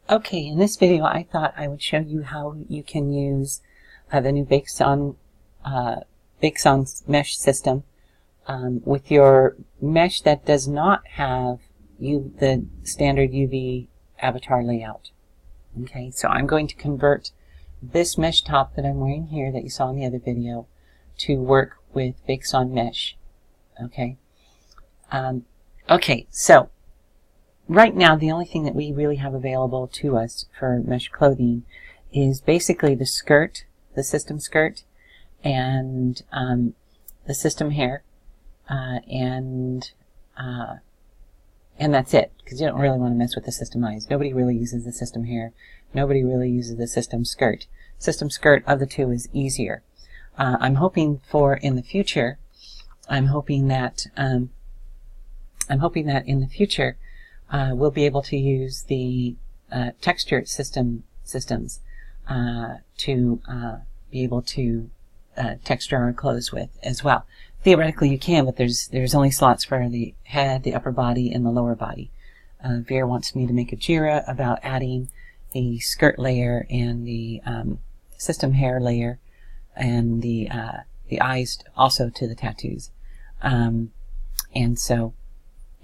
Okay, in this video I thought I would show you how you can use the new Bakeson mesh system with your mesh that does not have the standard UV avatar layout. Okay, so I'm going to convert this mesh top that I'm wearing here that you saw in the other video to work with Bakeson mesh. Okay, so right now, the only thing that we really have available to us for mesh clothing is basically the skirt, the system skirt, and the system hair, and that's it, because you don't really want to mess with the system eyes. Nobody really uses the system hair. Nobody really uses the system skirt. System skirt of the two is easier. I'm hoping for in the future. I'm hoping that in the future. We'll be able to use the texture systems to be able to texture our clothes with as well. Theoretically, you can, but there's only slots for the head, the upper body, and the lower body. Vera wants me to make a Jira about adding the skirt layer and the system hair layer and the eyes also to the tattoos, and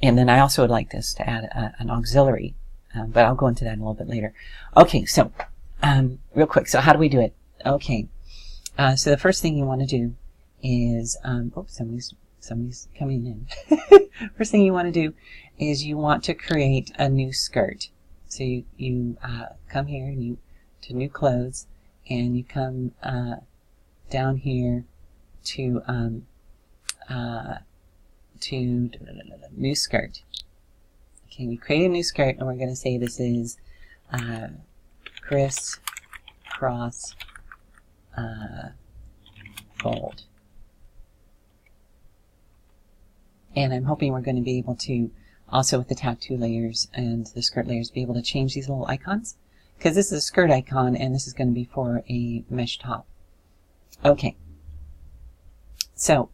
then I also would like us to add an auxiliary, but I'll go into that a little bit later. Okay, so real quick, so how do we do it? Okay, so the first thing you want to do is, oops, somebody's coming in. First thing you want to do is you want to create a new skirt. So you come here and to new clothes, and you come down here to new skirt. Okay, we create a new skirt, and we're going to say this is crisscross fold. And I'm hoping we're going to be able to, also with the tattoo layers and the skirt layers, be able to change these little icons, because this is a skirt icon and this is going to be for a mesh top. Okay, so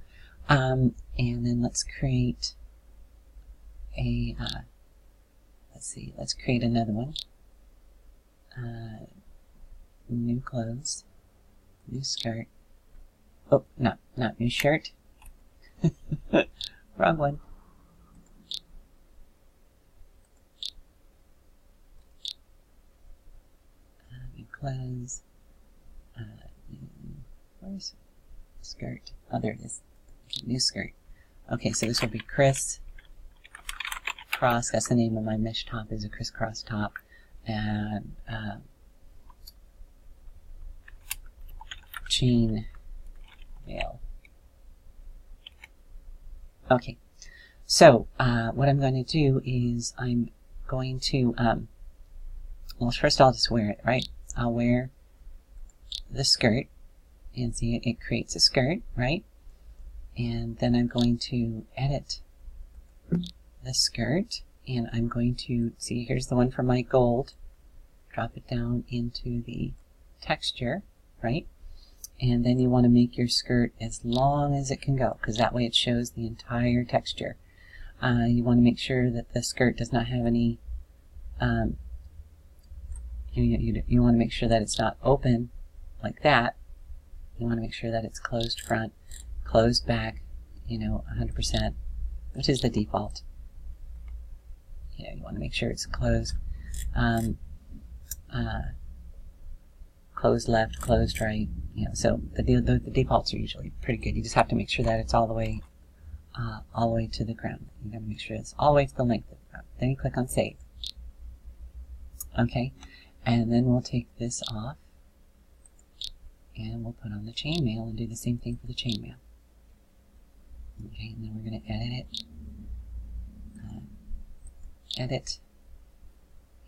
and then let's create a, let's create another one. New clothes, new skirt. Oh, not new shirt. Wrong one. New clothes. Where's skirt? Oh, there it is. New skirt. Okay, so this will be crisscross. That's the name of my mesh top, is a crisscross top. And chain mail. Okay, so what I'm going to do is I'm going to, well, first I'll just wear it, right? I'll wear the skirt, and see it creates a skirt, right? And then I'm going to edit the skirt, and I'm going to, see, here's the one for my gold, drop it down into the texture, right? And then you want to make your skirt as long as it can go, because that way it shows the entire texture. You want to make sure that the skirt does not have any, you want to make sure that it's not open like that. You want to make sure that it's closed front, closed back, 100%, which is the default. You want to make sure it's closed, closed left, closed right. So the defaults are usually pretty good. You just have to make sure that it's all the way to the ground. You got to make sure it's all the way to the length of the ground. Then you click on Save. Okay, and then we'll take this off, and we'll put on the chainmail and do the same thing for the chainmail. Okay, and then we're going to edit it. Edit,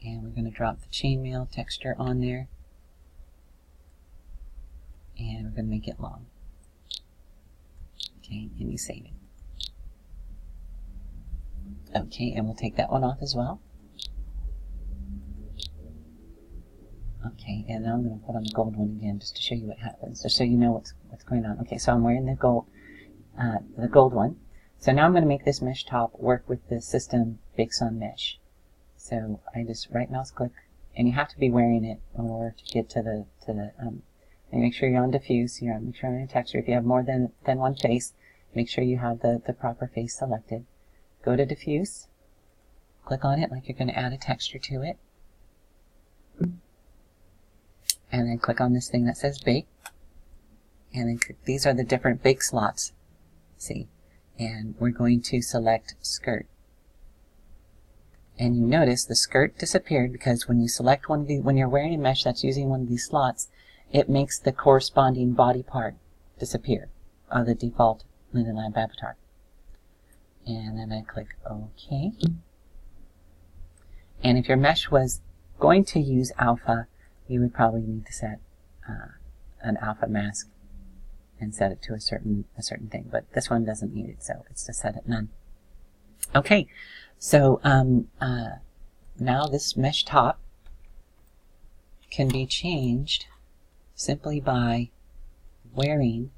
and we're going to drop the chainmail texture on there, and we're going to make it long. Okay, and you save it. Okay, and we'll take that one off as well. Okay, and now I'm going to put on the gold one again just to show you what happens, just so you know what's going on. Okay, so I'm wearing the gold one. So now I'm going to make this mesh top work with the system Bakeson mesh. So I just right mouse click and you have to be wearing it in order to get to the and make sure you're on diffuse. Make sure you're on your texture. If you have more than one face, make sure you have the proper face selected. Go to diffuse, click on it like you're going to add a texture to it, and then click on this thing that says bake, and then these are the different bake slots, see, and we're going to select skirt. And you notice the skirt disappeared because when you select one of these, when you're wearing a mesh that's using one of these slots, it makes the corresponding body part disappear of the default Linden Lab avatar. And then I click OK. And if your mesh was going to use alpha, you would probably need to set an alpha mask and set it to a certain thing. But this one doesn't need it, so it's just set at none. Okay, so now this mesh top can be changed simply by wearing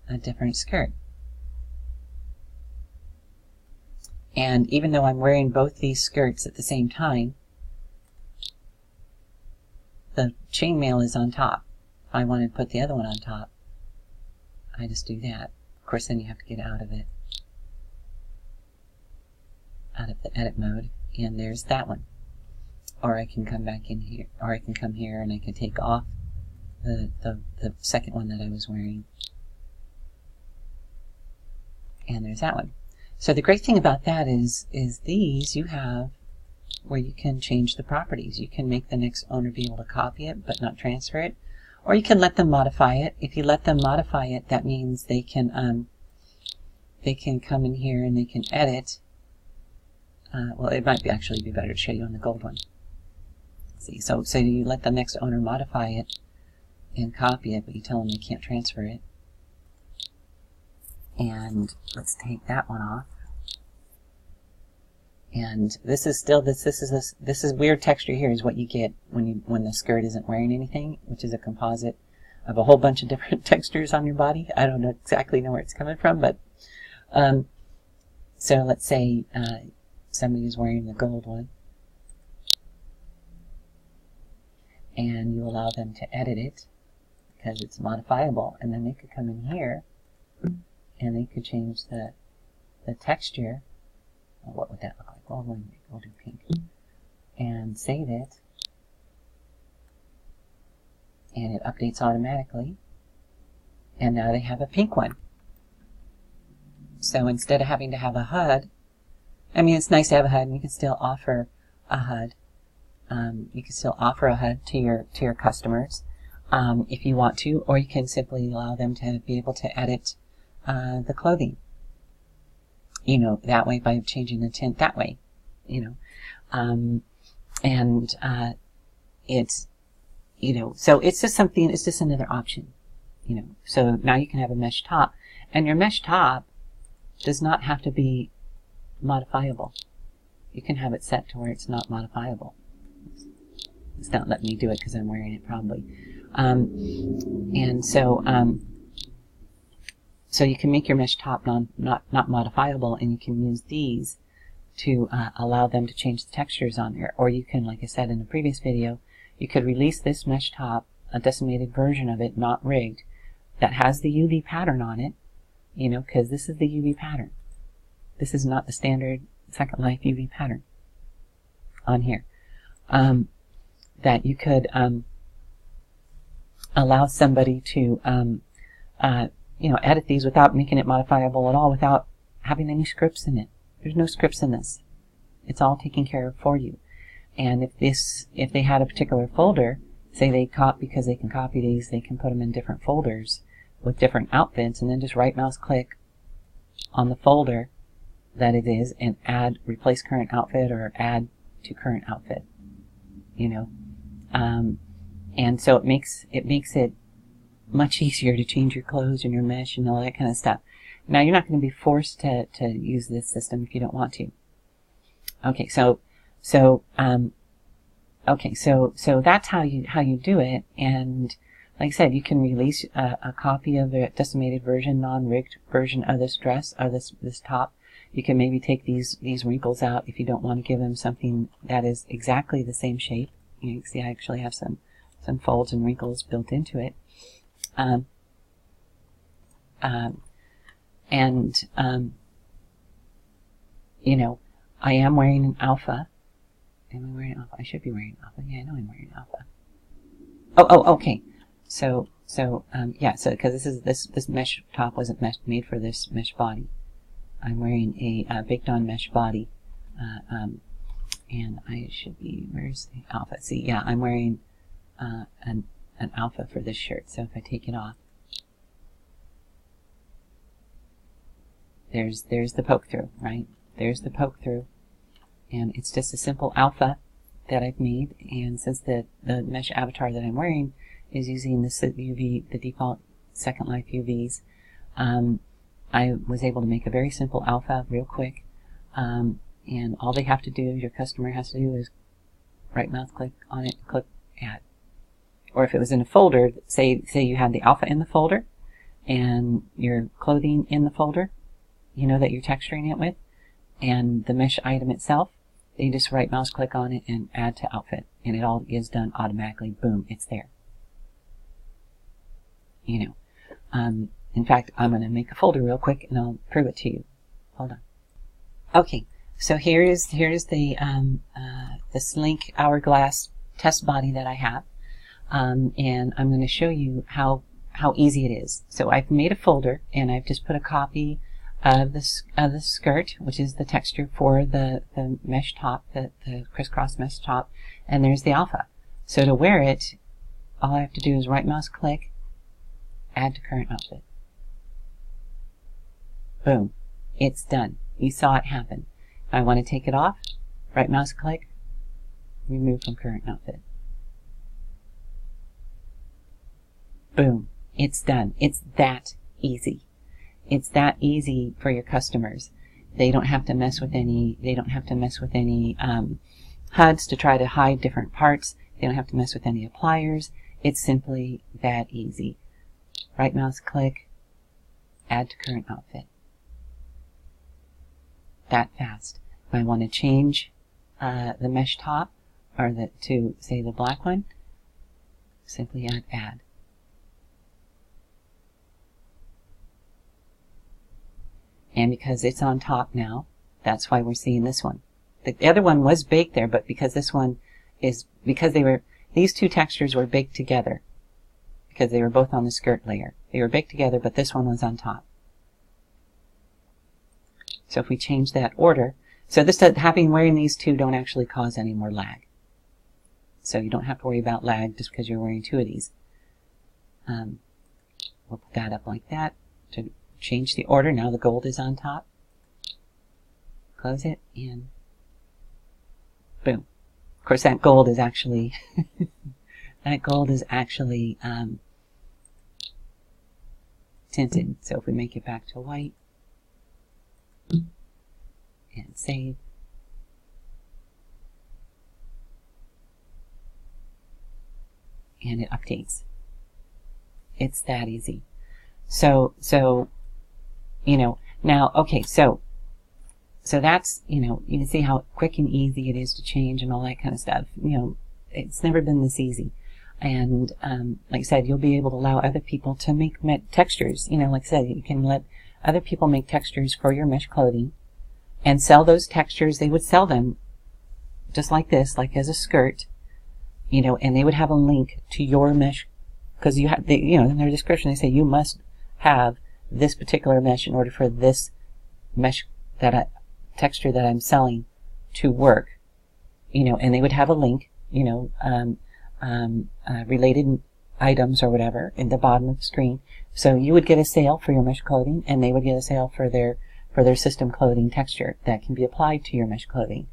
a different skirt. And even though I'm wearing both these skirts at the same time, the chainmail is on top. If I want to put the other one on top, I just do that. Of course, then you have to get out of it, out of the edit mode, and there's that one. Or I can come back in here, or I can come here and I can take off the second one that I was wearing. And there's that one. So the great thing about that is these you have where you can change the properties. You can make the next owner be able to copy it but not transfer it, or you can let them modify it. If you let them modify it, that means they can come in here and they can edit. Well, it might actually be better to show you on the gold one. See, so you let the next owner modify it and copy it, but you tell them they can't transfer it. And let's take that one off. And this is still this is weird texture here is what you get when the skirt isn't wearing anything, which is a composite of a whole bunch of different textures on your body. I don't exactly know where it's coming from, but so let's say somebody is wearing the gold one, and you allow them to edit it because it's modifiable, and then they could come in here and they could change the texture. Well, what would that look like? Well, we'll do pink. And save it. And it updates automatically. And now they have a pink one. So instead of having to have a HUD, I mean, it's nice to have a HUD, and you can still offer a HUD. You can still offer a HUD to your customers if you want to, or you can simply allow them to be able to edit the clothing. That way by changing the tint that way, and it's, so it's just something, it's just another option, so now you can have a mesh top, and your mesh top does not have to be modifiable. You can have it set to where it's not modifiable. It's not letting me do it because I'm wearing it probably, and so you can make your mesh top not modifiable, and you can use these to allow them to change the textures on there. Or you can, like I said in the previous video, you could release this mesh top, a decimated version of it, not rigged, that has the UV pattern on it, because this is the UV pattern. This is not the standard Second Life UV pattern on here. That you could allow somebody to edit these without making it modifiable at all, without having any scripts in it. There's no scripts in this. It's all taken care of for you. And if they had a particular folder, say because they can copy these, they can put them in different folders with different outfits, and then just right mouse click on the folder that it is and add replace current outfit or add to current outfit. And so it makes it much easier to change your clothes and your mesh and all that kind of stuff. Now, you're not going to be forced to use this system if you don't want to. Okay, so that's how you do it. And like I said, you can release a copy of the decimated version, non-rigged version of this dress or this top. You can maybe take these wrinkles out if you don't want to give them something that is exactly the same shape. You can see I actually have some folds and wrinkles built into it. You know, I am wearing an alpha. Am I wearing alpha? I should be wearing alpha. Yeah, I know I'm wearing alpha. Oh, okay. So yeah, so because this mesh top wasn't made for this mesh body. I'm wearing a baked on mesh body, and I should be, where's the alpha? See, yeah, I'm wearing an alpha for this shirt. So if I take it off, there's the poke through, right? There's the poke through, and it's just a simple alpha that I've made. And since the mesh avatar that I'm wearing is using the default Second Life UVs, I was able to make a very simple alpha real quick. And all they have to do, your customer has to do, is right mouse click on it and click add. Or if it was in a folder, say you had the alpha in the folder and your clothing in the folder, you know, that you're texturing it with, and the mesh item itself, you just right mouse click on it and add to outfit, and it all is done automatically. Boom, it's there. You know, in fact, I'm going to make a folder real quick and I'll prove it to you. Hold on. Okay, so here's the Slink Hourglass test body that I have, and I'm going to show you how easy it is. So I've made a folder and I've just put a copy of the skirt, which is the texture for the mesh top, the crisscross mesh top, and there's the alpha. So to wear it, all I have to do is right mouse click, add to current outfit. Boom, it's done. You saw it happen. If I want to take it off, right mouse click, remove from current outfit. Boom, it's done. It's that easy. It's that easy for your customers. They don't have to mess with any HUDs to try to hide different parts. They don't have to mess with any appliers. It's simply that easy. Right mouse click, add to current outfit. That fast. If I want to change the mesh top, or to say the black one, simply add. And because it's on top now, that's why we're seeing this one. The other one was baked there, but because this one is, these two textures were baked together, because they were both on the skirt layer. They were baked together, but this one was on top. So if we change that order, so this wearing these two don't actually cause any more lag. So you don't have to worry about lag just because you're wearing two of these. We'll put that up like that to change the order. Now the gold is on top. Close it and boom. Of course, that gold is actually tinted. So if we make it back to white and save, and it updates. It's that easy. So you know, now, okay, so that's, you know, you can see how quick and easy it is to change and all that kind of stuff. You know, it's never been this easy. And like I said, you'll be able to allow other people to make textures. You know, like I said, you can let other people make textures for your mesh clothing and sell those textures. They would sell them just like this, like as a skirt, you know, and they would have a link to your mesh, because you have, you know, in their description they say you must have this particular mesh in order for this mesh texture that I'm selling to work, you know, and they would have a link, you know, related items or whatever in the bottom of the screen. So you would get a sale for your mesh clothing, and they would get a sale for their system clothing texture that can be applied to your mesh clothing.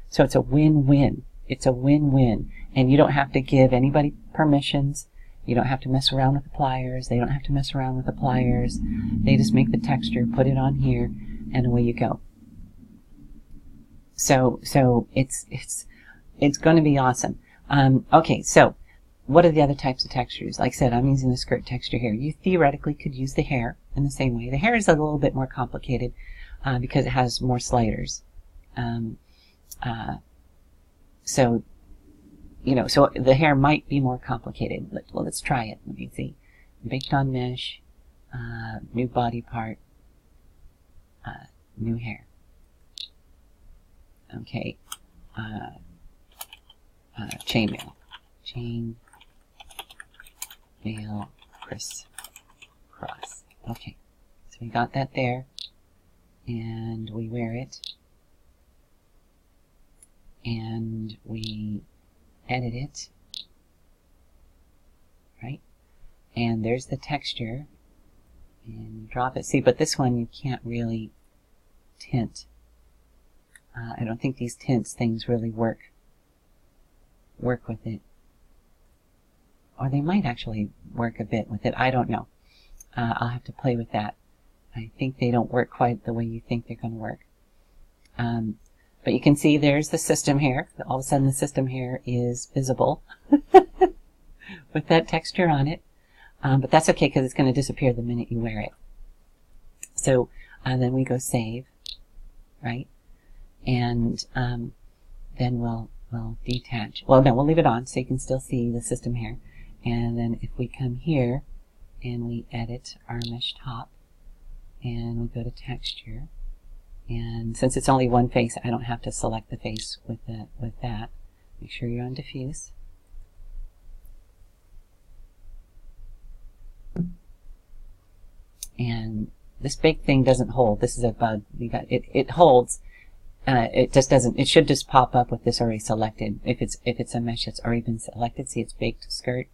So it's a win-win. It's a win-win, and you don't have to give anybody permissions. You don't have to mess around with the pliers. They don't have to mess around with the pliers. They just make the texture, put it on here, and away you go. So it's going to be awesome. Okay, so what are the other types of textures? Like I said, I'm using the skirt texture here. You theoretically could use the hair in the same way. The hair is a little bit more complicated. because it has more sliders. So, you know, so the hair might be more complicated. Well, let's try it. Let me see. Baked on mesh, new body part, new hair. Okay. Chainmail. Chainmail crisscross. Okay. So we got that there. And we wear it. And we edit it. Right? And there's the texture. And you drop it. See, but this one you can't really tint. I don't think these tints things really work with it. Or they might actually work a bit with it. I don't know. I'll have to play with that. I think they don't work quite the way you think they're going to work. But you can see there's the system here. All of a sudden the system here is visible with that texture on it. But that's okay because it's going to disappear the minute you wear it. So then we go save, right? And then we'll detach. Well, no, we'll leave it on so you can still see the system here. And then if we come here and we edit our mesh top and we go to texture, and since it's only one face, I don't have to select the face with that. Make sure you're on diffuse. And this big thing doesn't hold. This is a bug. We got it. It holds. It just doesn't. It should just pop up with this already selected. If it's a mesh that's already been selected, see it's baked skirt,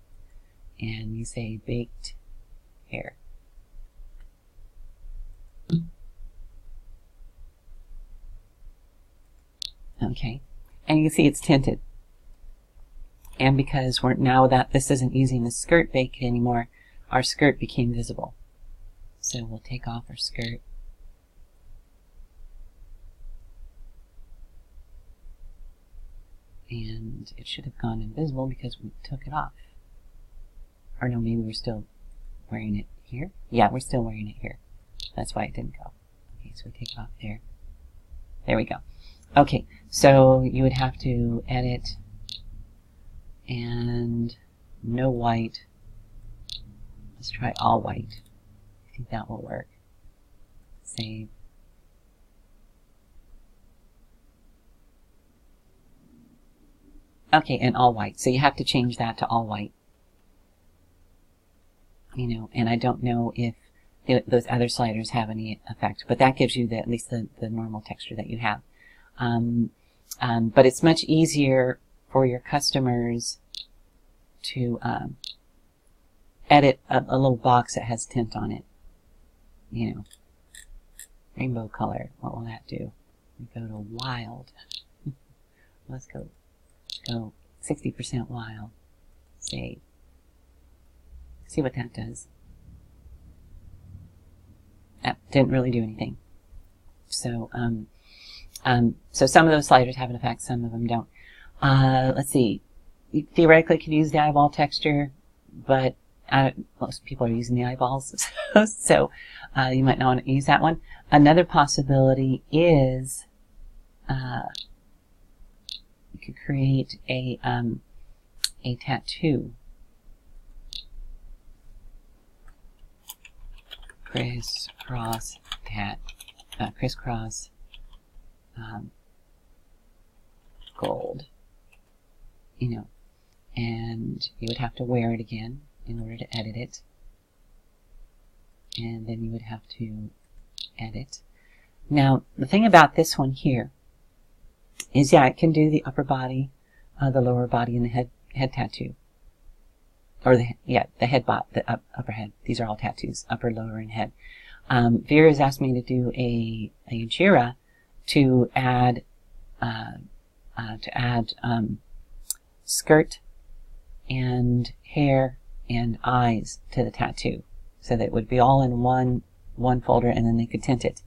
and you say baked hair. Okay, and you can see it's tinted. And because now that this isn't using the skirt baked anymore, our skirt became visible. So we'll take off our skirt. And it should have gone invisible because we took it off. Or no, maybe we're still wearing it here. Yeah, we're still wearing it here. That's why it didn't go. Okay, so we take it off there. There we go. Okay, so you would have to edit and no white. Let's try all white. I think that will work. Save. Okay, and all white. So you have to change that to all white. You know, and I don't know if those other sliders have any effect, but that gives you at least the normal texture that you have. But it's much easier for your customers to edit a little box that has tint on it. You know, rainbow color. What will that do? We go to wild. Let's go 60% wild. Save. See what that does. That didn't really do anything. So, so some of those sliders have an effect, some of them don't. Let's see. You theoretically could use the eyeball texture, but most people are using the eyeballs, so you might not want to use that one. Another possibility is you could create a tattoo. Crisscross gold, you know, and you would have to wear it again in order to edit it, and then you would have to edit. Now, the thing about this one here is, yeah, it can do the upper body, the lower body, and the head tattoo. Or the upper head. These are all tattoos, upper, lower, and head. Vera has asked me to do a Jira to add skirt and hair and eyes to the tattoo, so that it would be all in one folder, and then they could tint it.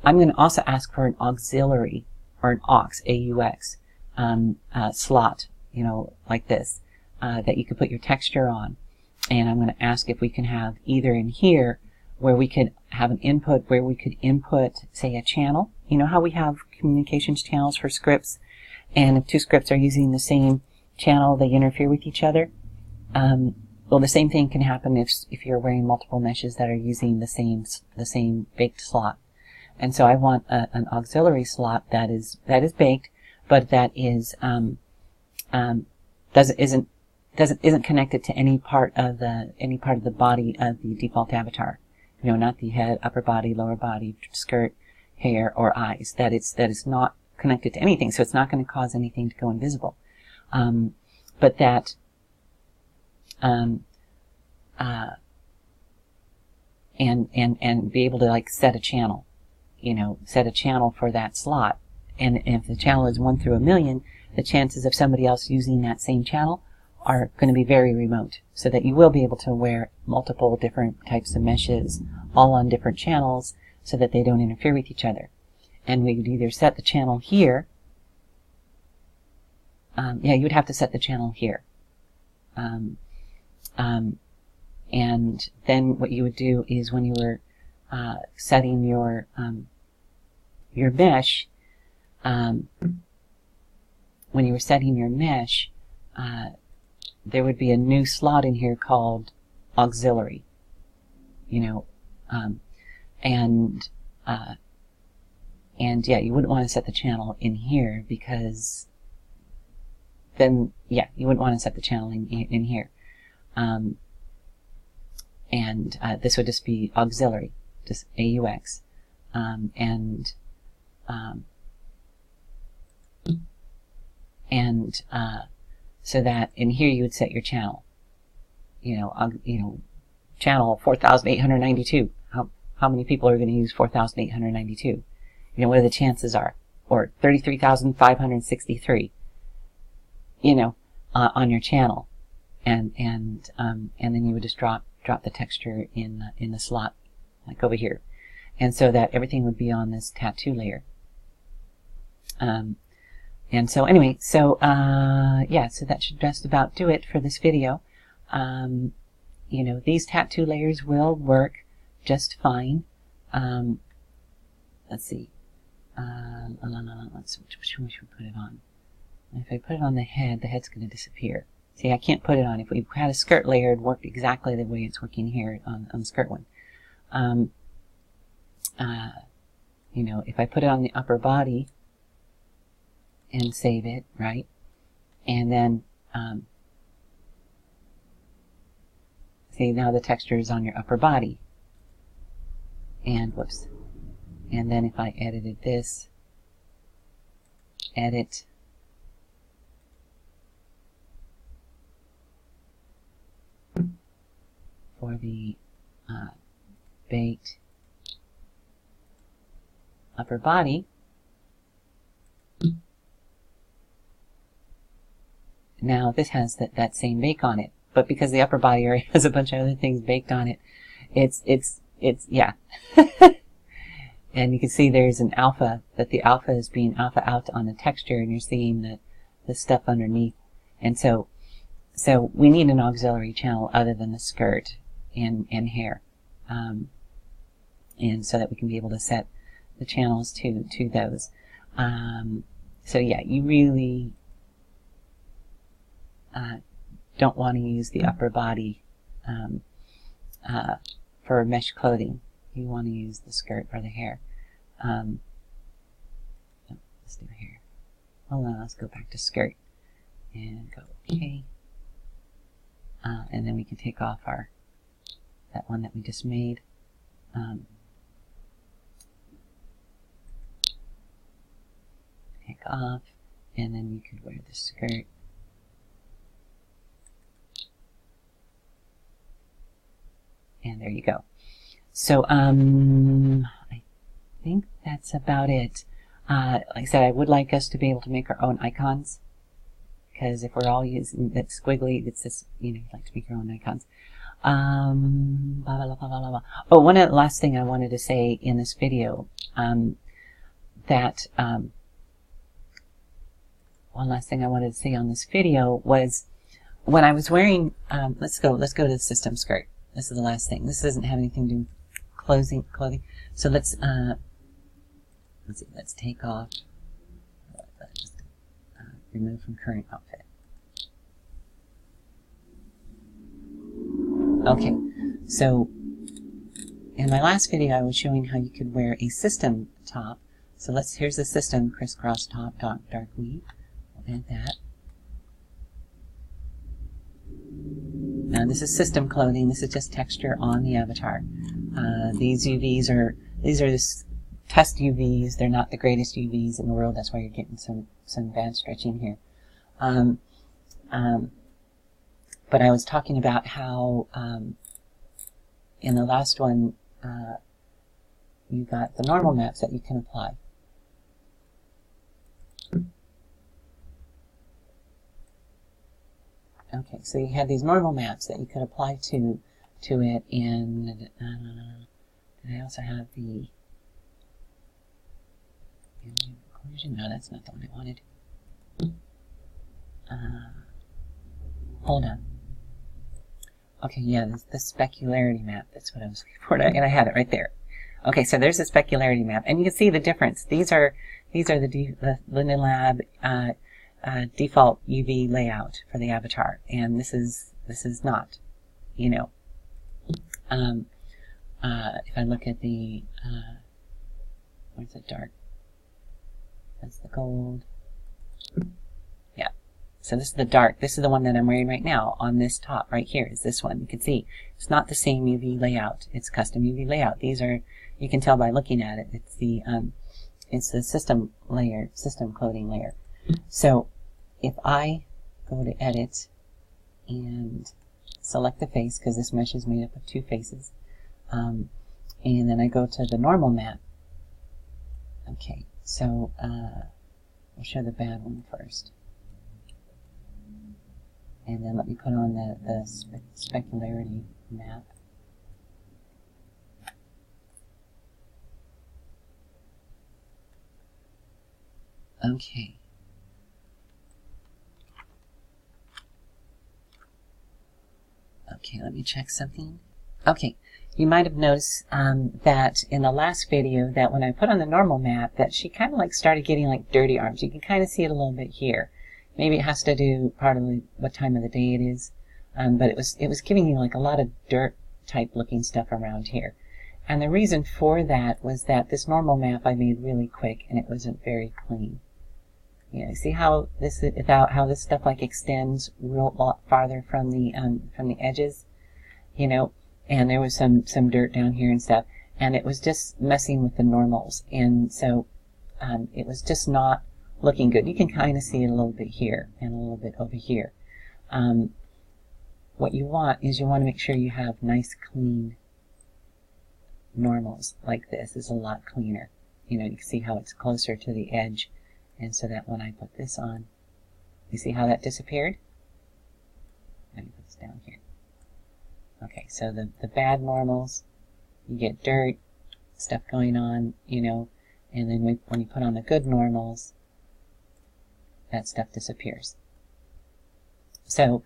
I'm going to also ask for an auxiliary, or an aux, AUX, slot, you know, like this. That you could put your texture on, and I'm going to ask if we can have either in here where we could have an input where we could input, say, a channel. You know how we have communications channels for scripts, and if two scripts are using the same channel, they interfere with each other. Well, the same thing can happen if you're wearing multiple meshes that are using the same baked slot. And so I want an auxiliary slot that is baked, but that isn't connected to any part of the body of the default avatar. You know, not the head, upper body, lower body, skirt, hair, or eyes. That it's not connected to anything, so it's not going to cause anything to go invisible. But that and be able to like set a channel, you know, set a channel for that slot. And if the channel is 1 through 1,000,000, the chances of somebody else using that same channel are going to be very remote, so that you will be able to wear multiple different types of meshes all on different channels so that they don't interfere with each other. And we would either set the channel here. Yeah, you would have to set the channel here. And then what you would do is when you were setting your mesh, when you were setting your mesh, there would be a new slot in here called auxiliary, you know, and yeah, you wouldn't want to set the channel in here, because then, yeah, you wouldn't want to set the channel in here. This would just be auxiliary, just AUX, so that in here you would set your channel, you know, channel 4,892. How many people are going to use 4,892? You know, what are the chances are? Or 33,563, you know, on your channel. And then you would just drop the texture in the slot, like over here. And so that everything would be on this tattoo layer. And so anyway, so yeah, so that should just about do it for this video. You know, these tattoo layers will work just fine. Let's see. Which one should we put it on? If I put it on the head's going to disappear. See, I can't put it on. If we had a skirt layer, it worked exactly the way it's working here on the skirt one. You know, if I put it on the upper body and save it, right? And then, see, now the texture is on your upper body. And, whoops. And then if I edited this, edit, for the baked upper body, now this has that same bake on it, but because the upper body area has a bunch of other things baked on it, it's yeah. And you can see there's an alpha, that the alpha is being alpha out on the texture, and you're seeing the stuff underneath. And so we need an auxiliary channel other than the skirt and hair, and so that we can be able to set the channels to those. So yeah, you really don't want to use the upper body for mesh clothing. You want to use the skirt or the hair. Let's do hair. Hold on, let's go back to skirt and go OK. And then we can take off that one that we just made. Take off, and then you could wear the skirt. And there you go. So, I think that's about it. Like I said, I would like us to be able to make our own icons, because if we're all using that squiggly, it's just, you know, you'd like to make your own icons. Blah, blah, blah, blah, blah. Oh, one last thing I wanted to say in this video, one last thing I wanted to say on this video was when I was wearing, let's go to the system skirt. This is the last thing. This doesn't have anything to do with clothing. So let's see, let's take off, just remove from current outfit. Okay, so in my last video I was showing how you could wear a system top. So here's the system crisscross top dark weave. We'll add that. Now this is system clothing. This is just texture on the avatar. These UVs these are test UVs. They're not the greatest UVs in the world. That's why you're getting some bad stretching here. But I was talking about how in the last one you got the normal maps that you can apply. Okay, so you had these normal maps that you could apply to it, and I also have the inclusion. No, that's not the one I wanted. Hold on. Okay, yeah, the specularity map. That's what I was looking for, and I had it right there. Okay, so there's the specularity map, and you can see the difference. These are the Linden Lab default UV layout for the avatar, and this is not, you know. If I look at the where's the dark? That's the gold. Yeah. So this is the dark. This is the one that I'm wearing right now on this top right here. Is this one? You can see it's not the same UV layout. It's custom UV layout. These are, you can tell by looking at it. It's the system layer, system clothing layer. So if I go to edit and select the face, because this mesh is made up of two faces, and then I go to the normal map. Okay, so we'll show the bad one first, and then let me put on the specularity map. Okay. Okay, let me check something. Okay, you might have noticed that in the last video that when I put on the normal map that she kind of like started getting like dirty arms. You can kind of see it a little bit here. Maybe it has to do partly what time of the day it is, but it was giving you like a lot of dirt type looking stuff around here. And the reason for that was that this normal map I made really quick and it wasn't very clean. You know, see how this stuff like extends real lot farther from the edges, you know, and there was some dirt down here and stuff, and it was just messing with the normals, and so it was just not looking good. You can kind of see it a little bit here and a little bit over here. What you want is you want to make sure you have nice clean normals like this. Is a lot cleaner. You know, you can see how it's closer to the edge. And so that when I put this on, you see how that disappeared? Let me put this down here. Okay, so the bad normals, you get dirt, stuff going on, you know, and then when you put on the good normals, that stuff disappears. So,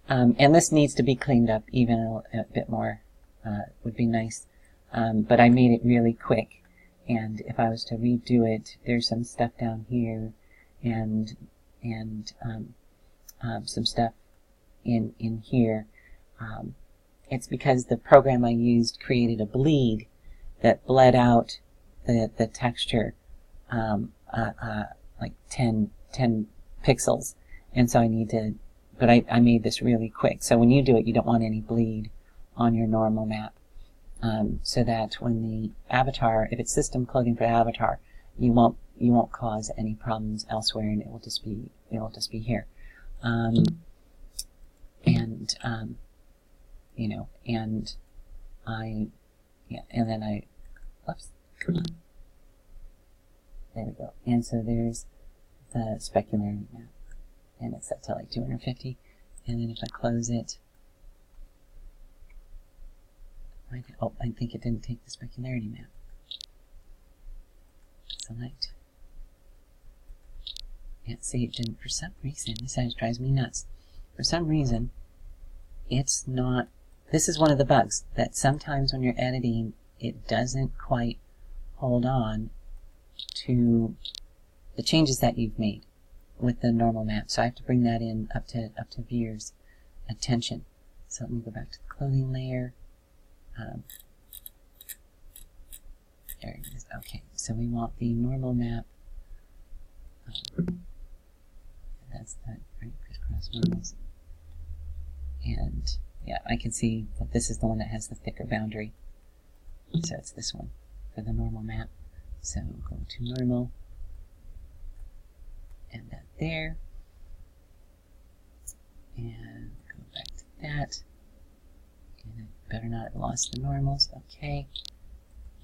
and this needs to be cleaned up even a bit more, would be nice. But I made it really quick. And if I was to redo it, there's some stuff down here, and some stuff in here. It's because the program I used created a bleed that bled out the texture like 10 pixels, and so I need to. But I made this really quick. So when you do it, you don't want any bleed on your normal map. So that when the avatar, if it's system clothing for the avatar, you won't cause any problems elsewhere, and it will just be here. You know, and then I, oops, come on. There we go. And so there's the specularity map, and it's set to like 250. And then if I close it. Oh, I think it didn't take the specularity map. Select. Yeah, see, it didn't for some reason. This always drives me nuts. For some reason, it's not. This is one of the bugs that sometimes when you're editing it doesn't quite hold on to the changes that you've made with the normal map. So I have to bring that in up to viewers' attention. So let me go back to the clothing layer. There it is. Okay, so we want the normal map. That's that, right? Crisscross normals. And yeah, I can see that this is the one that has the thicker boundary. So it's this one for the normal map. So go to normal. And that there. And go back to that. And I better not have lost the normals. Okay.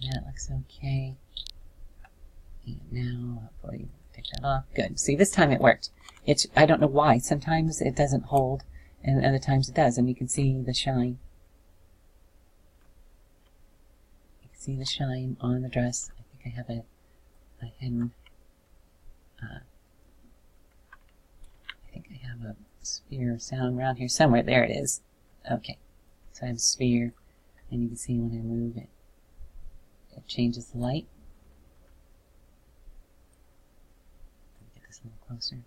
That looks okay. And now, hopefully, take that off. Good. See, this time it worked. I don't know why. Sometimes it doesn't hold, and other times it does. And you can see the shine. You can see the shine on the dress. I think I have a hidden. I think I have a sphere of sound around here somewhere. There it is. Okay. So I have a sphere, and you can see when I move it, it changes the light. Get this a little closer.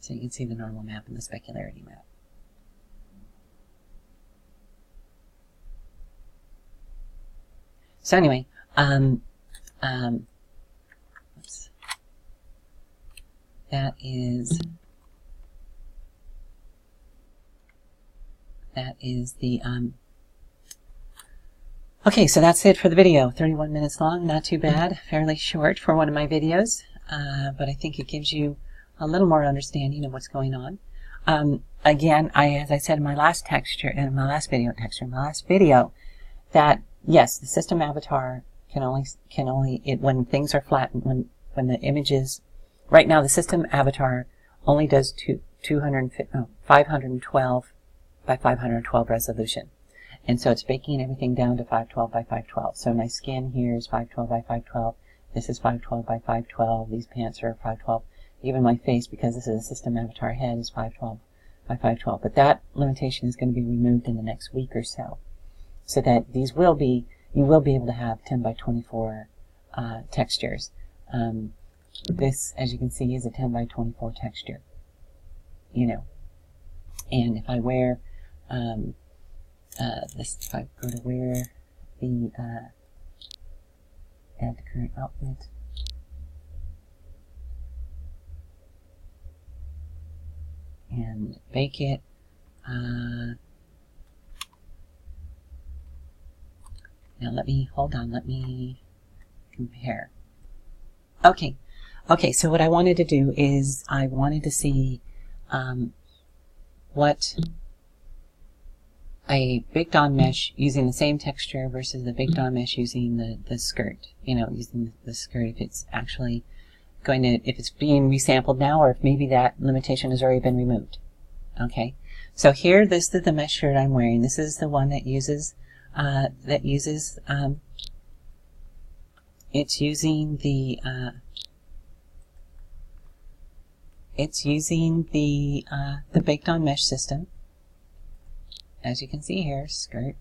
So you can see the normal map and the specularity map. So anyway, oops. That is the okay, so that's it for the video. 31 minutes long, not too bad, fairly short for one of my videos, but I think it gives you a little more understanding of what's going on. Again, as I said in my last video, that yes, the system avatar can only when things are flattened, when the images, right now the system avatar only does 512 by 512 resolution. And so it's baking everything down to 512 by 512. So my skin here is 512 by 512. This is 512 by 512. These pants are 512. Even my face, because this is a system avatar head, is 512 by 512. But that limitation is going to be removed in the next week or so. So that you will be able to have 10 by 24 textures. This, as you can see, is a 10 by 24 texture. And if I wear this, if I go to wear the add the current outfit, and bake it, now let me compare. Okay, so what I wanted to do is I wanted to see what a baked on mesh using the same texture versus the baked on mesh using the skirt, using the skirt, if it's actually if it's being resampled now, or if maybe that limitation has already been removed. Okay, so here, this is the mesh shirt I'm wearing. This is the one that uses it's using the baked on mesh system. As you can see here, skirt.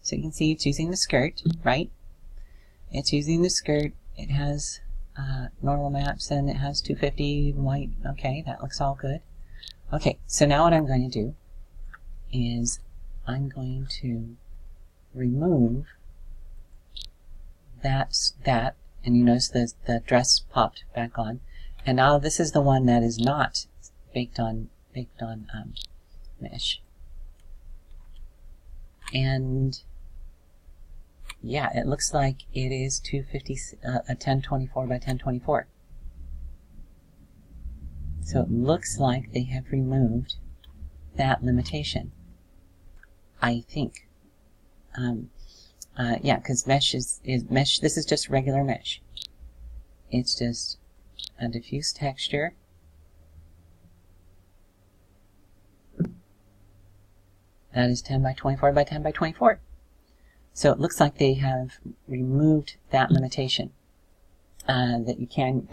So you can see it's using the skirt, right? It's using the skirt. It has normal maps, and it has 250 white. Okay, that looks all good. Okay, so now what I'm going to do is I'm going to remove that, and you notice the dress popped back on, and now this is the one that is not baked on mesh, and yeah, it looks like it is 250, a 1024 by 1024. So it looks like they have removed that limitation, I think. Yeah, because mesh is mesh. This is just regular mesh. It's just a diffuse texture. That is 10 by 24 by 10 by 24. So it looks like they have removed that limitation. that you can,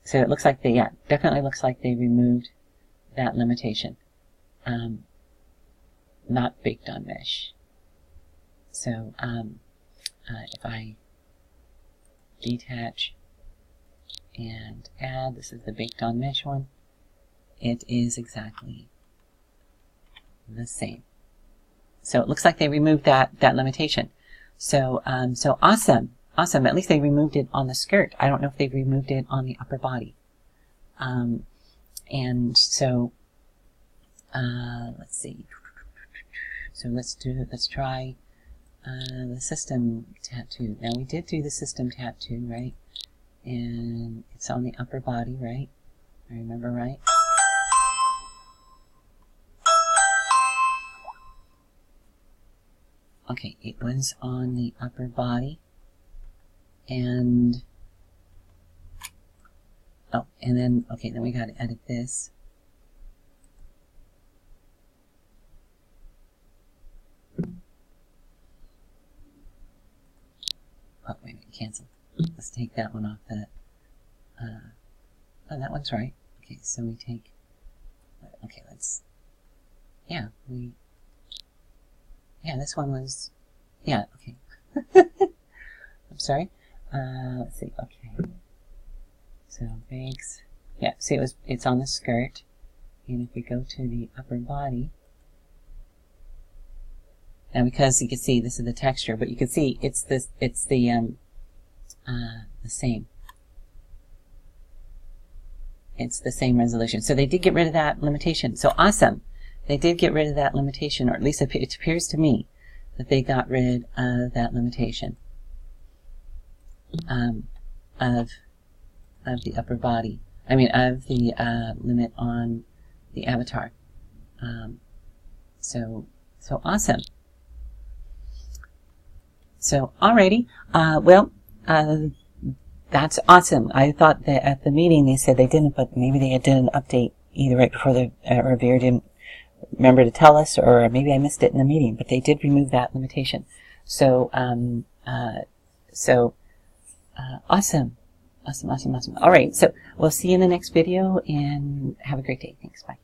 so it looks like they, yeah, definitely looks like they removed that limitation. Not baked on mesh. So if I detach and add, this is the baked on mesh one, it is exactly the same. So it looks like they removed that limitation. So so awesome. Awesome. At least they removed it on the skirt. I don't know if they've removed it on the upper body. And so let's see. So let's try the system tattoo. Now we did do the system tattoo, right? And it's on the upper body, right? I remember right? Okay, it was on the upper body. And oh, and then okay, then we got to edit this. Oh, wait a minute, cancel. Let's take that one off that. Oh, that one's right. Okay, so we take. Okay, let's. Yeah, yeah, this one was. Yeah, okay. I'm sorry. Let's see. Okay. So banks. Yeah, see, it's on the skirt, and if we go to the upper body. Now, because you can see this is the texture, but you can see it's the same. It's the same resolution. So they did get rid of that limitation. So awesome. They did get rid of that limitation, or at least it appears to me that they got rid of that limitation of the upper body. I mean, of the limit on the avatar. So awesome. So, alrighty. Well, that's awesome. I thought that at the meeting they said they didn't, but maybe they did an update either right before the reviewer didn't remember to tell us, or maybe I missed it in the meeting. But they did remove that limitation. So, awesome. Awesome. All right. So we'll see you in the next video, and have a great day. Thanks. Bye.